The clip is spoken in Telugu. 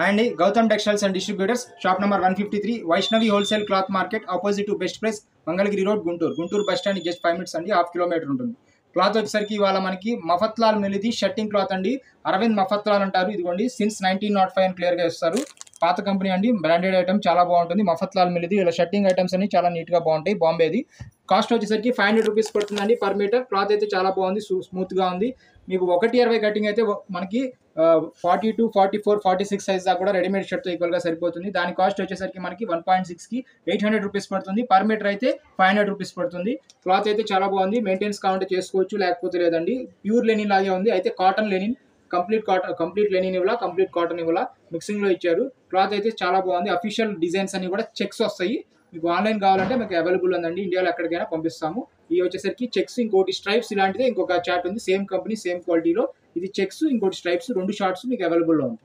And Gautam textiles and distributors, shop number 153, Vaishnavi wholesale cloth market, opposite to best price, Mangalagiri road, Guntur bus stand just 5 minutes అండి, హాఫ్ కిలోమీటర్ ఉంటుంది. క్లాత్ వచ్చేసరికి ఇవాళ మనకి మఫత్లాల్ మిలిది షర్టింగ్ క్లాత్ అండి. అరవింద్ మఫత్లాల్ అంటారు. ఇదిగోండి సిన్స్ 1905 అని క్లియర్గా ఇస్తారు. పాత కంపెనీ అండి, బ్రాండెడ్ ఐటమ్ చాలా బాగుంటుంది. మఫత్లాల్ మిలిది ఇలా షర్టింగ్ ఐటమ్స్ అన్ని చాలా నీట్గా బాగుంటాయి. బాంబేది. కాస్ట్ వచ్చేసరికి 500 రూపీస్ పడుతుందండి పర్ మీటర్. క్లాత్ అయితే చాలా బాగుంది, స్మూత్గా ఉంది. మీకు 1:20 కటింగ్ అయితే మనకి 42, 44, 46 సైజ్ దాకా కూడా రెడీమేడ్ షర్ట్తో ఈక్వల్గా సరిపోతుంది. దాని కాస్ట్ వచ్చేసరికి మనకి 1.6కి 800 రూపీస్ పడుతుంది. పర్ మీటర్ అయితే 500 రూపీస్ పడుతుంది. క్లాత్ అయితే చాలా బాగుంది. మెయింటెన్స్ కావాలంటే చేసుకోవచ్చు, లేకపోతే లేదండి. ప్యూర్ లెనిన్ లాగే ఉంది, అయితే కాటన్ లెనిన్. కంప్లీట్ లెనిన్ ఇవ్వాలా, కంప్లీట్ కాటన్ ఇవ్వాలా, మిక్సింగ్లో ఇచ్చారు. క్లాత్ అయితే చాలా బాగుంది. అఫీషియల్ డిజైన్స్ అన్ని కూడా చెక్స్ వస్తాయి. మీకు ఆన్లైన్ కావాలంటే మీకు అవైలబుల్ ఉందండి, ఇండియాలో ఎక్కడికైనా పంపిస్తాము. ఇవి వచ్చేసరికి చెక్స్, ఇంకోటి స్ట్రైప్స్ ఇలాంటిదే ఇంకొక చార్ట్ ఉంది. సేమ్ కంపెనీ సేమ్ క్వాలిటీలో ఇది చెక్స్, ఇంకోటి స్ట్రైప్స్, 2 షార్ట్స్ మీకు అవైలబుల్లో ఉంది.